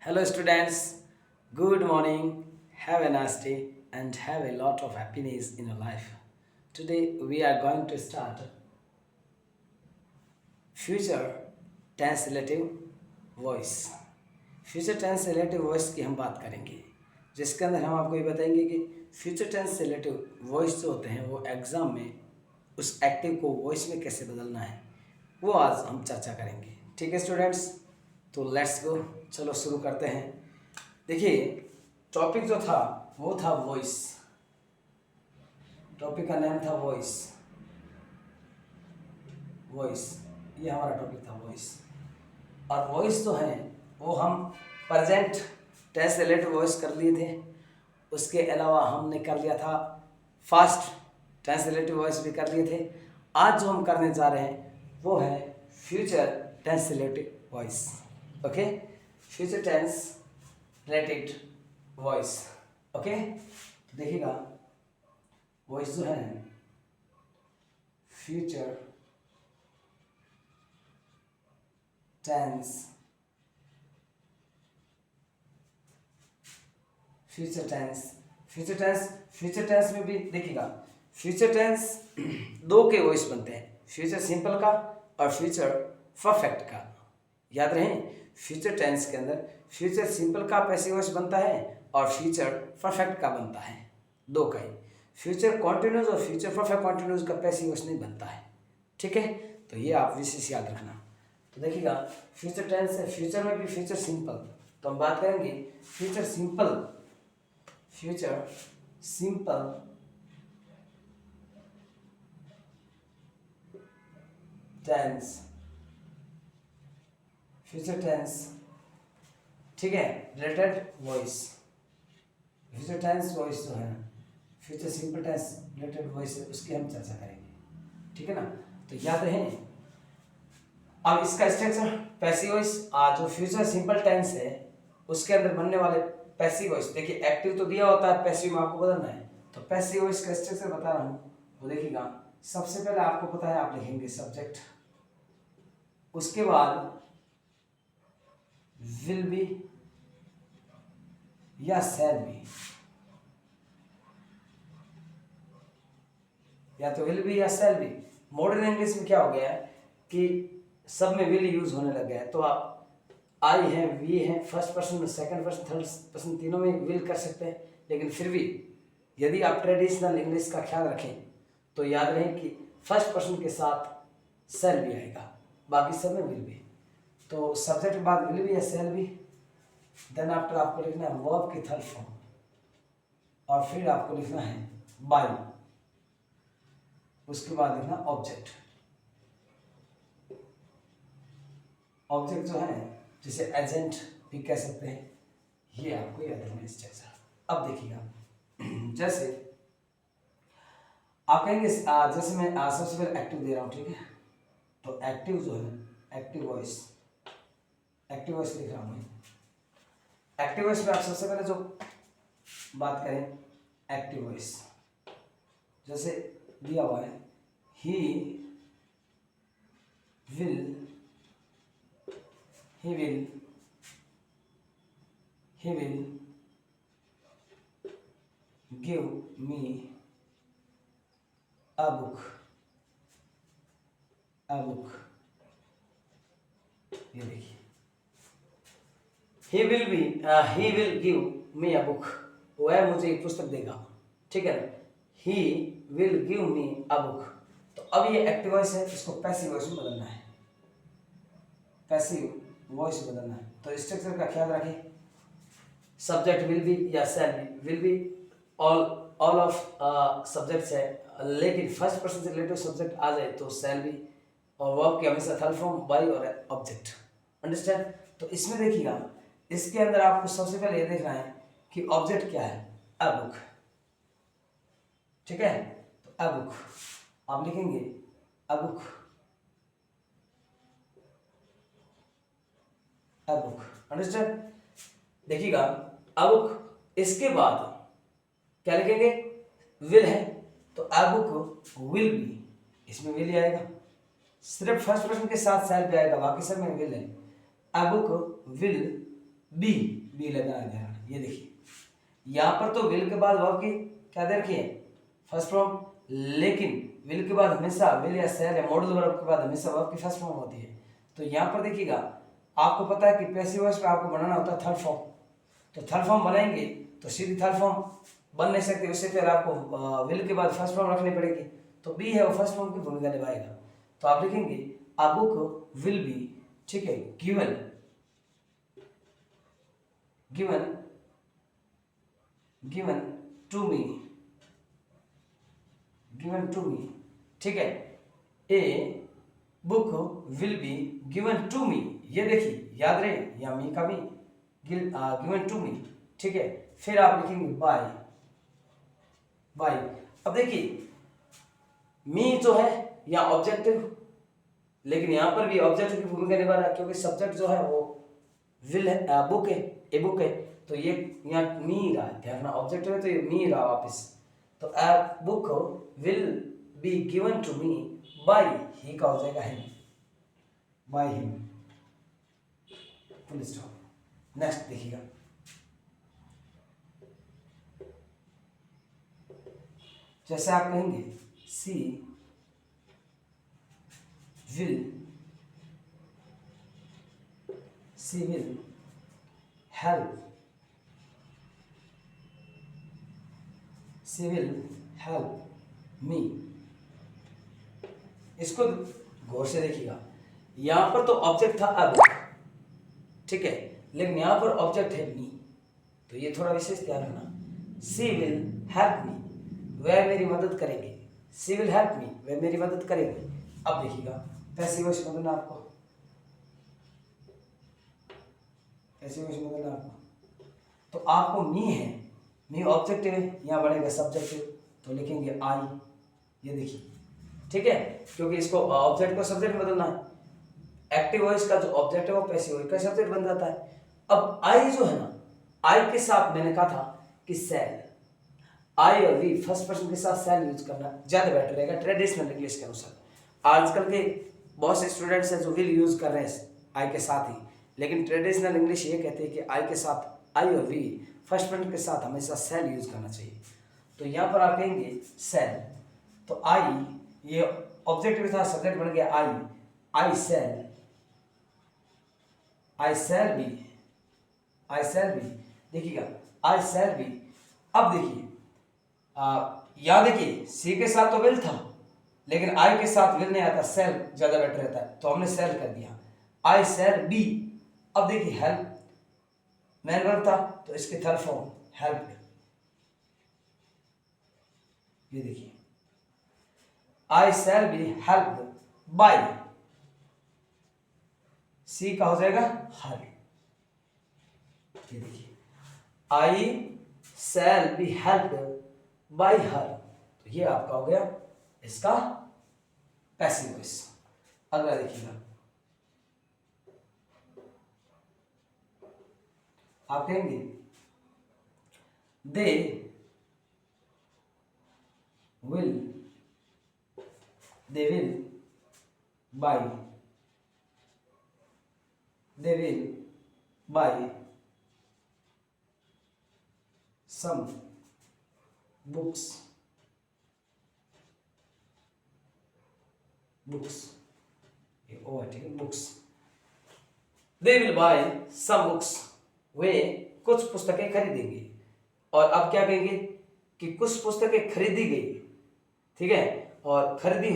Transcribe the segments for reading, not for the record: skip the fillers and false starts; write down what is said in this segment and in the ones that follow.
Hello, students. Good morning. Have a nice day and have a lot of happiness in your life. Today, we are going to start future tense relative voice. Future tense relative voice की हम बात करेंगे, जिसके अंदर हम आपको ये बताएंगे कि फ्यूचर टेंस रिलेटिव वॉइस जो होते हैं वो एग्ज़ाम में उस एक्टिव को वॉइस में कैसे बदलना है वो आज हम चर्चा करेंगे। ठीक है स्टूडेंट्स, तो लेट्स गो, चलो शुरू करते हैं। देखिए, टॉपिक जो था वो था वॉइस। टॉपिक का नाम था वॉइस। वॉइस ये हमारा टॉपिक था, वॉइस। और वॉइस जो है वो हम प्रेजेंट टेंस रिलेटिव वॉइस कर लिए थे, उसके अलावा हमने कर लिया था फास्ट टेंस रिलेटिव वॉइस भी कर लिए थे। आज जो हम करने जा रहे हैं वो है future tense relative voice. Okay, future tense related voice. Okay, देखिएगा, वॉइस जो है फ्यूचर टेंस, फ्यूचर टेंस में भी देखिएगा, फ्यूचर टेंस दो के वॉइस बनते हैं, फ्यूचर सिंपल का और फ्यूचर परफेक्ट का। याद रहे, फ्यूचर टेंस के अंदर फ्यूचर सिंपल का पैसिव वॉइस बनता है और फ्यूचर परफेक्ट का बनता है, दो का ही। फ्यूचर कॉन्टिन्यूस और फ्यूचर परफेक्ट कॉन्टिन्यूस का पैसिव वॉइस नहीं बनता है। ठीक है, तो ये आप विशेष याद रखना। तो देखिएगा, फ्यूचर टेंस है, फ्यूचर में भी फ्यूचर सिंपल, तो हम बात करेंगे future simple. Future simple tense, future tense, ठीक है, related voice. Future tense voice जो है future simple tense related voice है, उसकी हम चर्चा करेंगे। ठीक है ना, तो याद रहे। अब इसका स्ट्रक्चर पैसिव वॉइस, जो फ्यूचर सिंपल टेंस है उसके अंदर बनने वाले पैसिव वॉइस, देखिए एक्टिव तो दिया होता है, पैसिव में आपको बदलना है। तो पैसिव वॉइस का स्ट्रक्चर बता रहा हूँ, वो देखिएगा। सबसे पहले आपको पता है, आप लिखेंगे सब्जेक्ट, उसके बाद विल बी या शैल बी, या तो विल बी या शैल बी। मॉडर्न इंग्लिश में क्या हो गया है कि सब में विल यूज होने लग गया है, तो आप आई है, वी है, फर्स्ट पर्सन में, सेकंड पर्सन, थर्ड पर्सन, तीनों में विल कर सकते हैं। लेकिन फिर भी यदि आप ट्रेडिशनल इंग्लिश का ख्याल रखें तो याद रहे कि फर्स्ट पर्सन के साथ शैल भी आएगा, बाकी सब में विल भी। तो सब्जेक्ट के बाद विल भी या शैल भी, देन आफ्टर आपको लिखना है वर्ब की थर्ड फॉर्म, और फिर आपको लिखना है बाय, उसके बाद लिखना ऑब्जेक्ट। ऑब्जेक्ट जो है जिसे एजेंट भी कह सकते हैं, ये आपको याद रखना स्ट्रक्चर। अब देखिएगा, जैसे आप कहेंगे, जैसे मैं सबसे पहले एक्टिव दे रहा हूँ, ठीक है, तो एक्टिव जो है एक्टिव वॉइस, एक्टिव वॉइस लिख रहा हूँ मैं। एक्टिव वॉइस में आप सबसे पहले जो बात करें एक्टिव वॉइस, जैसे दिया हुआ है he will give me a book, ये देखिए, he will give me a book, वह मुझे एक पुस्तक देगा। ठीक है ना, he will give me a book। तो अब ये एक्टिव वॉइस है, इसको पैसिव वॉइस में बदलना है, पैसिव वॉइस बदलना है। तो स्ट्रक्चर का ख्याल रखें, सब्जेक्ट विल बी या shall be. Will be all of subjects है, लेकिन फर्स्ट पर्सन से रिलेटिव सब्जेक्ट आ जाए तो शैल बी, और वर्ब के हमेशा थर्ड फॉर्म बाय और ऑब्जेक्ट। अंडरस्टैंड? तो इसमें देखिएगा, इसके अंदर आपको सबसे पहले ये देखना है कि ऑब्जेक्ट क्या है, अ बुक। ठीक है, तो अ बुक आप लिखेंगे, a book, a book. Understand? देखिएगा, अ बुक, इसके बाद क्या लिखेंगे, विल है, तो अ बुक विल बी, इसमें विल ही आएगा, सिर्फ फर्स्ट पर्सन के साथ शैल भी आएगा, बाकी सब में विल है। A book will be, be लगा है ध्यान, ये देखिए यहाँ पर तो विल के बाद वर्ब की क्या दे रखी है, फर्स्ट फॉर्म, लेकिन विल के बाद हमेशा विल या शैल या मॉडल वर्ब के बाद हमेशा वर्ब की फर्स्ट फॉर्म होती है। तो यहाँ पर देखिएगा आपको पता है कि पैसिव वॉइस में आपको बनाना होता है थर्ड फॉर्म, तो थर्ड फॉर्म बनाएंगे तो सीधी थर्ड फॉर्म बन नहीं सकती, उससे पहले आपको विल के बाद फर्स्ट फॉर्म रखनी पड़ेगी, तो बी है वो फर्स्ट फॉर्म की भूमिका निभाएगा। तो आप लिखेंगे अ बुक विल बी, ठीक है, given given given to me, given to me, ठीक है, a book will be given to me, ये देखिए याद रहे या मी का मी, गिवन टू मी, ठीक है। फिर आप लिखेंगे बाय, बाय। अब देखिए मी जो है या ऑब्जेक्टिव, लेकिन यहां पर भी ऑब्जेक्टिव की भूमिका निभा रहा है क्योंकि सब्जेक्ट जो है वो विल है, बुक है, ए बुक है, तो ये यहाँ मी रहा है, ध्यान, ऑब्जेक्टिव है तो ये मी रहा वापस, तो a book will be given to me by, he का हो जाएगा him, by him, full stop. Next देखिएगा, जैसे आप कहेंगे she will help, she will help me. इसको गौर से देखिएगा, यहां पर तो ऑब्जेक्ट था अब, ठीक है, लेकिन यहां पर ऑब्जेक्ट है मी, तो ये थोड़ा विशेष ध्यान रखना। सी विल हेल्प मी, वह मेरी मदद करेंगे, सी विल हेल्प मी, वह मेरी मदद करेंगे। अब देखिएगा पैसिव वॉइस में देना आपको, पैसिव वॉइस में देना आपको, तो आपको मी है, मी ऑब्जेक्टिव है, यहाँ बनेगा सब्जेक्टिव, तो लिखेंगे आई, ये देखिए, ठीक है, क्योंकि इसको ऑब्जेक्ट को सब्जेक्ट में बदलना है। एक्टिव वॉइस का जो ऑब्जेक्ट है वो पैसिव वॉइस का सब्जेक्ट बन जाता है। अब आई जो है ना, आई के साथ मैंने कहा था कि सेल, आई और वी फर्स्ट पर्सन के साथ सेल यूज करना ज्यादा बेटर रहेगा ट्रेडिशनल इंग्लिश के अनुसार। आजकल के बहुत से स्टूडेंट्स हैं जो विल यूज कर रहे हैं आई के साथ ही, लेकिन ट्रेडिशनल इंग्लिश ये कहते हैं कि आई के साथ, आई और वी फर्स्ट पर्सन के साथ हमेशा सेल यूज करना चाहिए। तो यहाँ पर आप कहेंगे सेल, तो आई ये ऑब्जेक्ट के साथ सब्जेक्ट बन गया आई, आई सेल, आई सेल बी, आई सेल बी, देखिएगा आई सेल बी। अब देखिए यहाँ देखिए सी के साथ तो विल था, लेकिन आई के साथ विल नहीं आता, सेल ज्यादा बेटर रहता है, तो हमने सेल कर दिया, आई सेल बी। अब देखिए हेल्प मैन वर्ब था, तो इसके थर्ड फॉर्म हेल्प, ये देखिए I shall be help by, she का हो जाएगा हर, ये देखिए I shall be help by her, तो ये आपका हो गया इसका पैसिव वॉइस। अगला देखिएगा, आप कहेंगे दे will bye, they will buy some books, ये ओ है, ठीक है, books, they will buy some books, वे कुछ पुस्तकें खरीदेंगे। और अब क्या कहेंगे कि कुछ पुस्तकें खरीदी गई, ठीक है, और खरीदी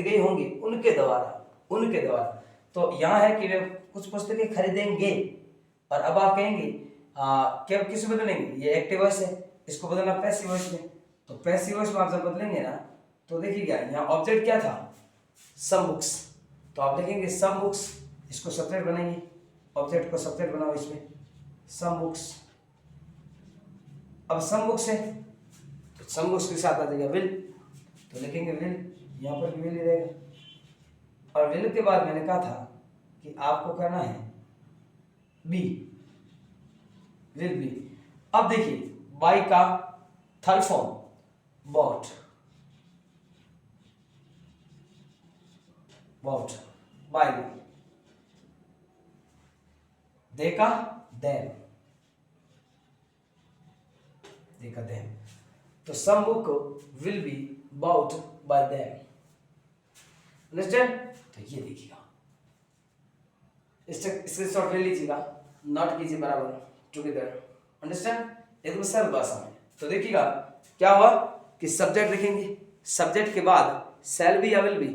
गई होंगी उनके द्वारा, तो यहाँ है कि वे कुछ पुस्तकें खरीदेंगे। और अब आप कहेंगे क्या किस बदलेंगे, ये एक्टिव वॉइस है, इसको बदलना पैसिव वॉइस में, तो पैसिव वॉइस में आप जब बदलेंगे ना, तो देखिएगा यहाँ ऑब्जेक्ट क्या था, सम बुक्स, तो आप लिखेंगे सम बुक्स, इसको सब्जेक्ट बनाएंगे, ऑब्जेक्ट को सब्जेक्ट बनाओ इसमें, सम बुक्स। अब सम बुक्स है तो सम बुक्स के साथ आ जाएगा विल, तो लिखेंगे विल, यहाँ पर विल ही रहेगा। और विल के बाद मैंने कहा था कि आपको करना है बी, विल बी। अब देखिए बाय का third form bought, by, they का देन, देखा देम, तो some book will be bought by them, understand. तो ये देखिएगा, स्क्रीनशॉट ले लीजिएगा, नोट कीजिए बराबर टुगेदर, अंडरस्टैंड, एकदम सरल भाषा में। तो देखिएगा क्या हुआ कि सब्जेक्ट लिखेंगे, सब्जेक्ट के बाद शैल बी या विल बी,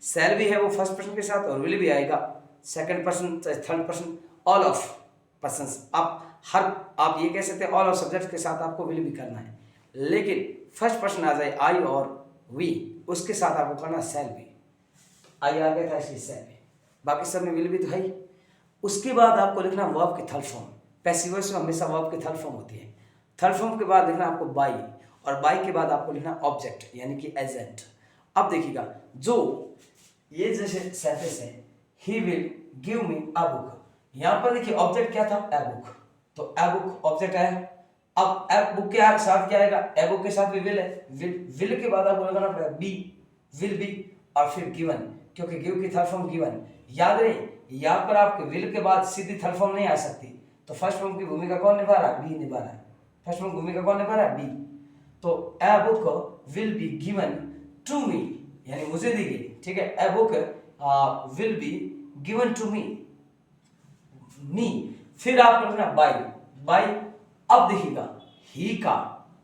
शैल बी है वो फर्स्ट पर्सन के साथ और विल बी आएगा सेकंड पर्सन चाहे third person, all of persons. आप ये कह सकते हैं ऑल ऑफ सब्जेक्ट के साथ आपको विल बी करना है, लेकिन फर्स्ट पर्सन आ जाए आई और वी, उसके साथ आपको करना शैल बी, आई आ गया था इसलिए शैल बी, बाकी सब में विल बी तो है ही। उसके बाद आपको लिखना वर्ब की थर्ड फॉर्म, पैसिव वॉइस में हमेशा वर्ब की थर्ड फॉर्म होती है। थर्ड फॉर्म के बाद लिखना आपको बाई, और बाई के बाद आपको लिखना ऑब्जेक्ट यानी कि एजेंट। अब देखिएगा जो ये जैसे सेंटेंस है, he will give me a book, यहाँ पर देखिए ऑब्जेक्ट क्या था, ए बुक, तो ए बुक ऑब्जेक्ट है। अब ए बुक के साथ क्या आएगा, ए बुक के साथ भी विल है, विल के बाद आपको लगाना पड़ेगा बी, विल बी, और फिर गिवन, क्योंकि गिव की थर्ड फॉर्म गिवन। याद रहे यहाँ पर आपके विल के बाद सीधी थर्ड फॉर्म नहीं आ सकती, तो फर्स्ट फॉर्म की भूमिका कौन निभा रहा है, बी निभा रहा है, फर्स्ट फॉर्म की भूमिका कौन निभा रहा है, बी। तो a book will be given to me, यानी मुझे दी गई, ठीक है, a book will be given to me, फिर आपको लिखना बाय, बाय। अब देखिएगा ही का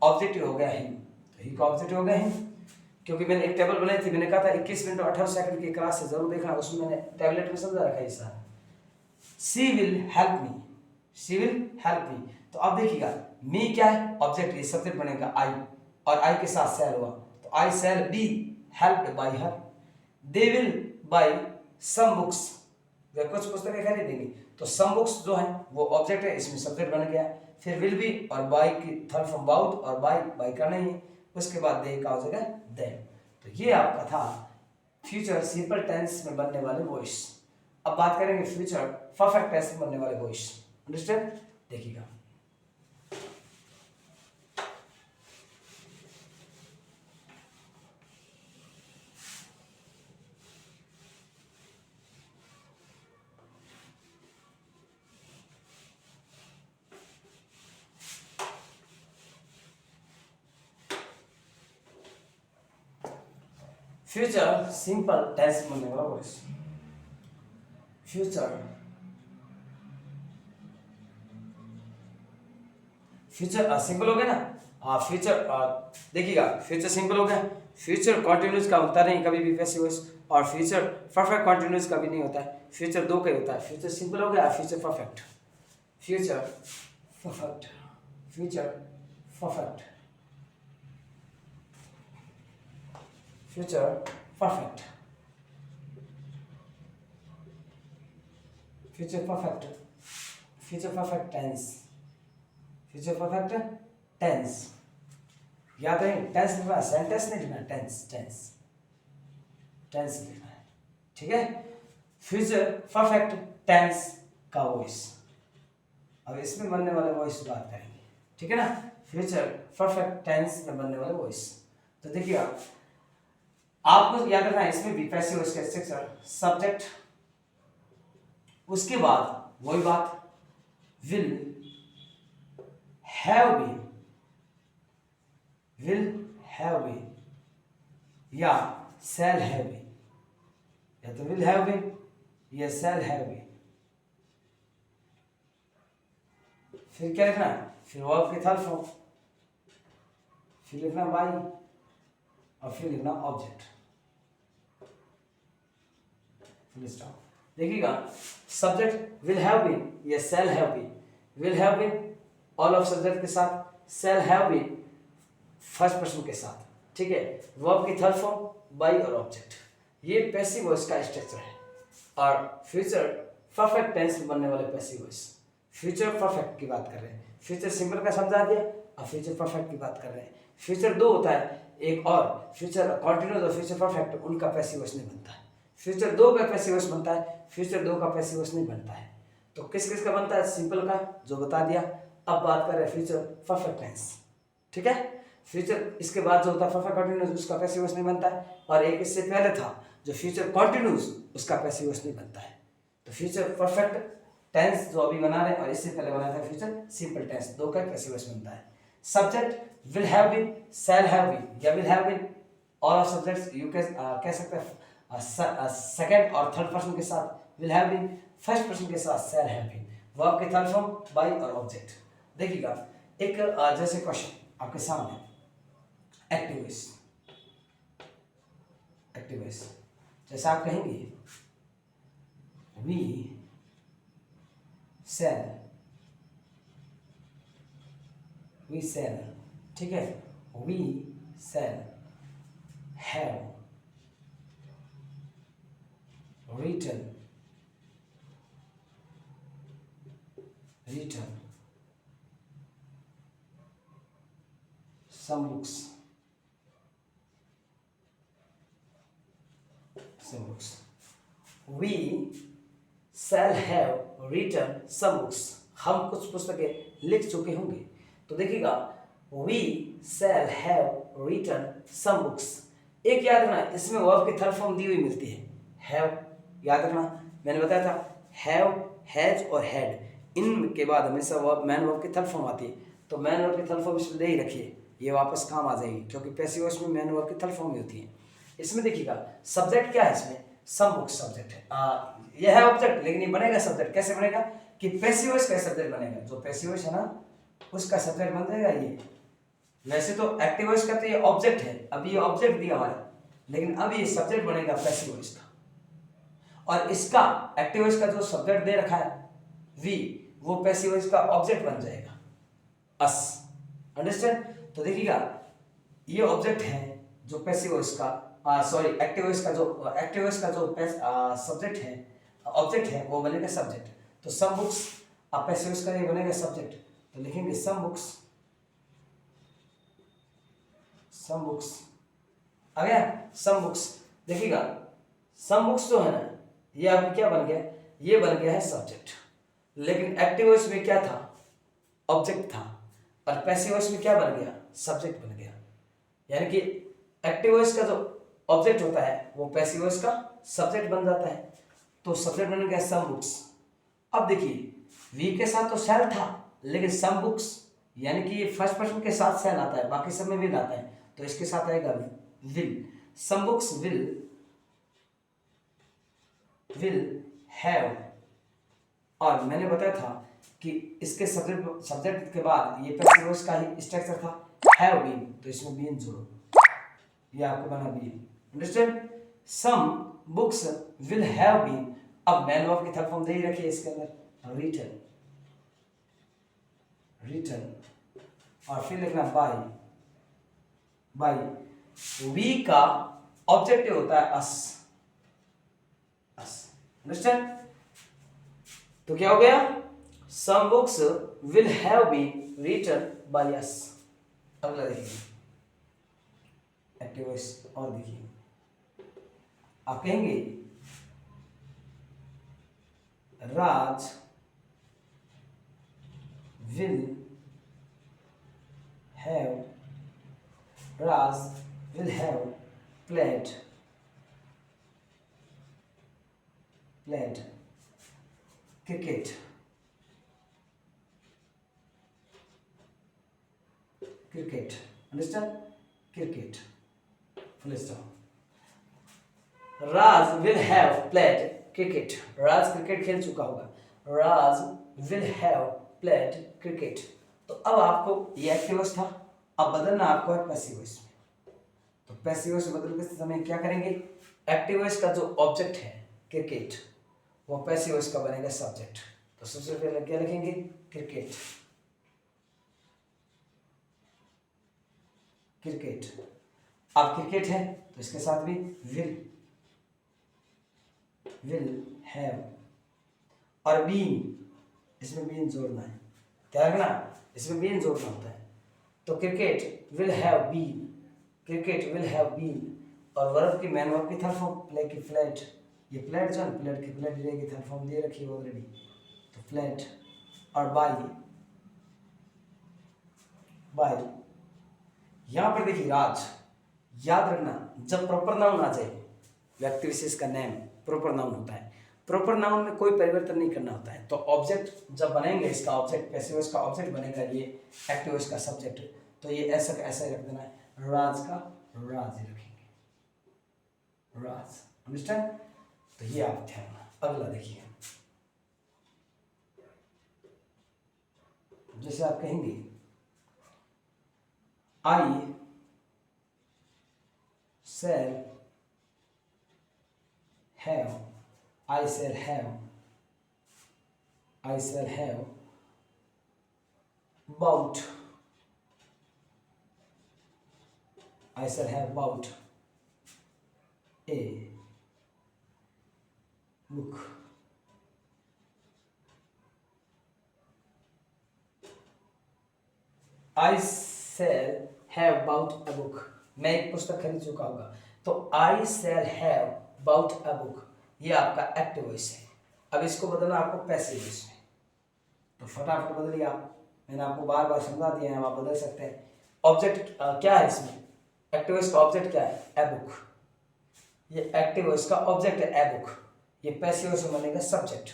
ऑब्जेक्टिव हो गया हिम, तो ही का ऑब्जेक्टिव हो गया हिम, क्योंकि मैंने एक टेबल बनाई थी, मैंने कहा था 21 मिनट और 18 सेकंड की क्लास से जरूर देखना, उसमें मैंने टैबलेट में समझा रखा है इस साल। She will help me, she will help मी, तो अब देखिएगा मी क्या है, ऑब्जेक्ट, ये सब्जेक्ट बनेगा आई, और आई के साथ शैल हुआ, तो I shall be helped by her. They will buy some books, वे कुछ पुस्तकें खरीदेंगे, तो सम बुक्स जो है वो ऑब्जेक्ट है, इसमें सब्जेक्ट बन गया। फिर विल बी और बाय की थर्ड फॉर्म बाउट, और बाय का नहीं है, उसके बाद दे का हो जाएगा देम। तो ये आपका था फ्यूचर सिंपल टेंस में बनने वाले वॉइस। अब बात करेंगे फ्यूचर परफेक्ट टेंस में बनने वाले वॉइस, अंडरस्टैंड। देखिएगा फ्यूचर सिंपल टेंस बनने वाला वॉइस, फ्यूचर सिंपल हो गया ना, हाँ फ्यूचर देखिएगा फ्यूचर सिंपल हो गया, फ्यूचर कॉन्टिन्यूस का होता नहीं कभी भी पैसिव वॉइस, और फ्यूचर परफेक्ट कॉन्टिन्यूस का भी नहीं होता है, फ्यूचर दो का ही होता है। फ्यूचर सिंपल हो गया, future perfect, future perfect, future perfect, future perfect, future perfect, future perfect tense, future perfect tense. याद रहे टेंस लिखना, सेंटेंस नहीं लिखना, टेंस, टेंस, टेंस लिखना है, ठीक है। फ्यूचर परफेक्ट टेंस का वॉइस, अब इसमें बनने वाले वॉइस बात करेंगे, ठीक है ना। फ्यूचर परफेक्ट टेंस में बनने वाले वॉइस, तो देखिए आपको याद रखना है, इसमें भी पैसिव वॉइस का स्ट्रक्चर, सब्जेक्ट, उसके बाद वही बात will have been, will have been, या शैल हैव बीन, या तो विल हैव बीन या शैल हैव बीन। फिर क्या लिखना है, फिर वर्ब की थर्ड फॉर्म, फिर लिखना बाई, और फिर लिखना ऑब्जेक्ट, फुल स्टॉप। देखिएगा सब्जेक्ट विल हैव बीन या shall have been, will have been all of subject के साथ, shall have been first person के साथ, ठीक है। वर्ब की थर्ड फॉर्म बाई और ऑब्जेक्ट, ये पैसिव वॉइस का स्ट्रक्चर है। और फ्यूचर परफेक्ट टेंस में बनने वाले पैसिव वॉइस, फ्यूचर परफेक्ट की बात कर रहे हैं, फ्यूचर सिंपल का समझा दिया, और फ्यूचर परफेक्ट की बात कर रहे हैं। फ्यूचर दो होता है, एक और फ्यूचर कॉन्टिन्यूस और फ्यूचर परफेक्ट, उनका पैसिव वॉइस नहीं बनता है। फ्यूचर दो का पैसिव वॉइस बनता है, फ्यूचर दो का पैसिव वॉइस नहीं बनता है। तो किस किस का बनता है, सिंपल का जो बता दिया। अब बात कर रहे हैं फ्यूचर परफेक्ट टेंस, ठीक है। फ्यूचर इसके बाद जो होता है परफेक्ट कंटिन्यूस, उसका पैसिव वॉइस नहीं बनता है, और एक इससे पहले था जो फ्यूचर कॉन्टिन्यूस, उसका पैसिव वॉइस नहीं बनता है। तो फ्यूचर परफेक्ट टेंस जो अभी बना रहे हैं, और इससे पहले बनाया था फ्यूचर सिंपल टेंस, दो का पैसिव वॉइस बनता है। Subject will have been, shall have been या will have been, all of subjects you कह सकते हैं सेकंड और थर्ड पर्सन के साथ will have been, first person के साथ शैल हैव बीन, वर्ब के थर्ड फॉर्म बाय और ऑब्जेक्ट। देखिएगा एक जैसे क्वेश्चन आपके सामने, एक्टिव वॉइस, एक्टिव वॉइस जैसे आप कहेंगे वी सेल, वी सेल, ठीक है, we shall have written some books, we shall have written some books, हम कुछ पुस्तकें लिख चुके होंगे। तो देखिएगा we shall have written some books, एक याद रखना इसमें वर्ब की थर्ड फॉर्म दी हुई मिलती है, have, याद रखना मैंने बताया था हैव, हैज और हैड इनके बाद हमेशा वर्ब मैन वर्ब की थर्ड फॉर्म आती है, तो मैन वर्ब की थर्ड फॉर्म इसमें दे ही रखिए, ये वापस काम आ जाएगी क्योंकि पैसिव वॉइस में मैन वर्ब की थर्ड फॉर्म ही होती है। इसमें देखिएगा सब्जेक्ट क्या है, इसमें सम बुक्स सब्जेक्ट है, यह है ऑब्जेक्ट लेकिन ये बनेगा सब्जेक्ट, कैसे बनेगा कि पैसिव वॉइस का सब्जेक्ट बनेगा, जो पैसिव वॉइस है ना उसका सब्जेक्ट बन जाएगा ये। वैसे तो एक्टिव वॉइस का तो ये ऑब्जेक्ट है, अब ये ऑब्जेक्ट दिया हमारा, लेकिन अब ये सब्जेक्ट बनेगा पैसिव वॉइस का, और इसका एक्टिव वॉइस का जो सब्जेक्ट दे रखा है वी, वो पैसिव वॉइस का ऑब्जेक्ट बन जाएगा अस, अंडरस्टैंड। तो देखिएगा ये ऑब्जेक्ट है जो पैसिव वॉइस का सॉरी एक्टिव वॉइस का जो सब्जेक्ट है ऑब्जेक्ट है वो बनेगा सब्जेक्ट, तो सम बुक्स अब पैसिव वॉइस का ये बनेगा सब्जेक्ट, तो लिखेंगे सम बुक्स आ गया, सम बुक्स। देखिएगा सम बुक्स जो है ना ये आपको क्या बन गया, ये बन गया है सब्जेक्ट, लेकिन एक्टिव वॉइस में क्या था, ऑब्जेक्ट था, और पैसिव वॉइस में क्या बन गया, सब्जेक्ट बन गया, यानी कि एक्टिव वॉइस का जो ऑब्जेक्ट होता है वो पैसिव वॉइस का सब्जेक्ट बन जाता है, तो सब्जेक्ट बन गया सम बुक्स। अब देखिए वी के साथ तो शैल था, लेकिन सम बुक्स यानी कि ये फर्स्ट पर्सन के साथ शैल आता है, बाकी सब में विल आता है, तो इसके साथ आएगा will, some books will have, और मैंने बताया था कि इसके सब्जेक्ट के बाद ये पैसिव वॉइस का ही स्ट्रक्चर था हैव बीन, तो इसमें बीन जोड़ो, ये आपको बना been, understand. Some books will have been, अब मैन वर्ब की थर्ड फॉर्म दे ही रखिए इसके अंदर रिटन, और फिर लिखना बाय, वी का ऑब्जेक्टिव होता है अस, अंडरस्टैंड। तो क्या हो गया, some books will have been written by us. अगला देखिए एक्टिव वॉइस, और देखिए आप कहेंगे Raj will have played cricket, understand, cricket, full stop. Raj will have played cricket, Raj cricket खेल चुका होगा, Raj will have played cricket. तो अब आपको ये एक्टिव वॉइस था, अब बदलना आपको है पैसिव वॉइस में, तो पैसिव वॉइस बदल के समय क्या करेंगे, एक्टिव वॉइस का जो ऑब्जेक्ट है क्रिकेट वो पैसिव वॉइस का बनेगा सब्जेक्ट, तो सबसे पहले क्या लिखेंगे, क्रिकेट, अब क्रिकेट है तो इसके साथ भी विल हैव, और बीन, इसमें बीन जोड़ना है, क्या रखना, इसमें बीन जोड़ना होता है, तो क्रिकेट विल हैव बीन, और वर्ब की मैन वर्ब की थर्ड फॉर्म प्ले की फ्लैट, ये फ्लैट जो है प्लेट की थर्ड फॉर्म दे रखी है ऑलरेडी, तो फ्लैट, और बाय। यहां पर देखिए राज, याद रखना जब प्रॉपर नाउन आ जाए, व्यक्ति विशेष का नेम प्रॉपर नाउन होता है, प्रॉपर नाउन में कोई परिवर्तन नहीं करना होता है, तो ऑब्जेक्ट जब बनेंगे, इसका ऑब्जेक्ट पैसिव वॉइस का ऑब्जेक्ट बनेगा ये एक्टिव वॉइस का सब्जेक्ट, तो ये ऐसा का ऐसा ही रख देना है, राज का राज ही रखेंगे, राज। अंडरस्टैंड? तो ये आप ध्यान रखना। अगला देखिए, जैसे आप कहेंगे आई shall have, I shall have, I shall have bought, I shall have bought a book. I shall have bought a book. मैं एक पुस्तक खरीद चुका होगा। तो I shall have bought a book, ये आपका एक्टिव वॉइस है। अब इसको बदलना आपको पैसिव वॉइस में, तो फटाफट बदलिए आप। मैंने आपको बार बार समझा दिया है, आप बदल सकते हैं। ऑब्जेक्ट क्या है इसमें? एक्टिव वॉइस का ऑब्जेक्ट क्या है? A book. ये एक्टिव वॉइस का ऑब्जेक्ट है ए बुक, ये पैसिव वॉइस में बनेगा सब्जेक्ट।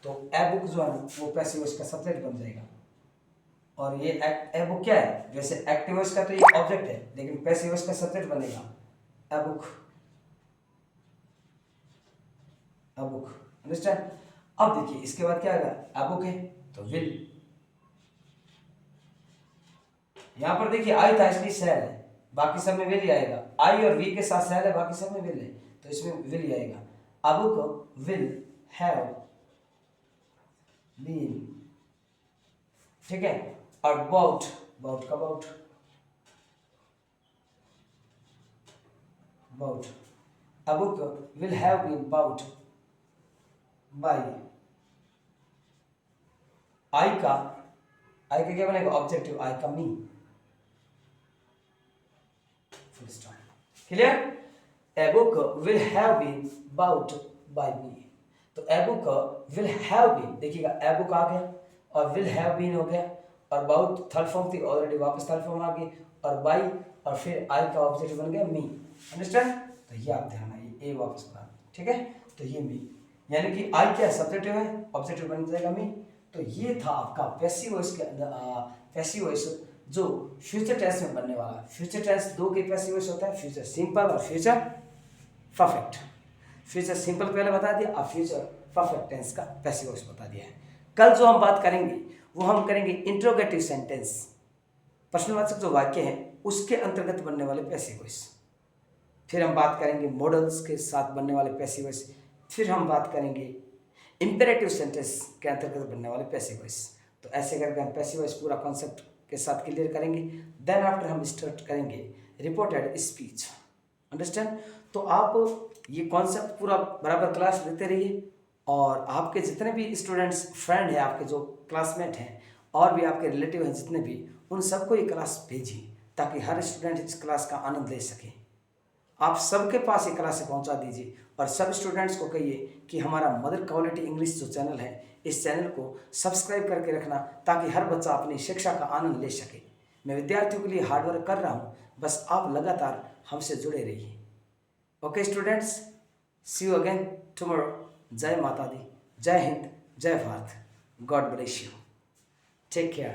तो ए बुक जो है वो पैसिव वॉइस का सब्जेक्ट बन जाएगा। और ये ए बुक क्या है? वैसे एक्टिव वॉइस का तो ये ऑब्जेक्ट है, लेकिन पैसिव वॉइस का सब्जेक्ट बनेगा a book, a book. Understand? अब देखिए इसके बाद क्या आएगा? ए बुक है तो विल, यहां पर देखिए आई था इसलिए शैल है, बाकी सब में विल ही आएगा। आई और वी के साथ शैल है, बाकी सब में विल है, तो इसमें विल ही आएगा। A book will have been, ठीक है। और बाउट, बाउट का bought, bought. A book will have been bought by, I का क्या बनेगा? ऑब्जेक्टिव, आई का me, full stop. Clear? A book will have been bought by me, तो a book will have been, देखिएगा a book आ गया और will have been हो गया, और बाउट थर्ड फॉर्म थी ऑलरेडी, वापस थर्ड फॉर्म आ गई, और बाई और फिर आई का ऑब्जेक्ट बन गया मी। अंडरस्टैंड? तो ये आप ध्यान आइए, ए वापस बना, ठीक है। तो ये मी, यानी कि आई क्या सब्जेक्टिव है, ऑब्जेक्टिव बन जाएगा मी। तो ये था आपका पैसिव वॉइस के अंदर पैसिव वॉइस जो फ्यूचर टेंस में बनने वाला। फ्यूचर टेंस दो के पैसिव वॉइस होता है, फ्यूचर सिंपल और फ्यूचर परफेक्ट। फ्यूचर सिंपल पहले बता दिया, अब फ्यूचर परफेक्ट टेंस का पैसिव वॉइस बता दिया है। कल जो हम बात करेंगे वो हम करेंगे इंट्रोगेटिव सेंटेंस, प्रश्नवाचक जो वाक्य है उसके अंतर्गत बनने वाले पैसिव वॉइस। फिर हम बात करेंगे मॉडल्स के साथ बनने वाले पैसिव वॉइस। फिर हम बात करेंगे इंपेरेटिव सेंटेंस के अंतर्गत बनने वाले पैसिव वॉइस। तो ऐसे करके हम पैसिव वॉइस पूरा कॉन्सेप्ट के साथ क्लियर करेंगे। देन आफ्टर हम स्टार्ट करेंगे रिपोर्टेड स्पीच। अंडरस्टैंड? तो आप ये कॉन्सेप्ट पूरा बराबर क्लास देते रहिए, और आपके जितने भी स्टूडेंट्स फ्रेंड हैं, आपके जो क्लासमेट हैं और भी आपके रिलेटिव हैं जितने भी, उन सबको ये क्लास भेजिए ताकि हर स्टूडेंट इस क्लास का आनंद ले सके। आप सबके पास ये क्लास पहुंचा दीजिए, और सब स्टूडेंट्स को कहिए कि हमारा मदर क्वालिटी इंग्लिश जो चैनल है, इस चैनल को सब्सक्राइब करके रखना ताकि हर बच्चा अपनी शिक्षा का आनंद ले सके। मैं विद्यार्थियों के लिए हार्डवर्क कर रहा हूँ, बस आप लगातार हमसे जुड़े रहिए। Okay students, see you again tomorrow. जय माता दी, जय हिंद, जय Bharat. God bless you, take care.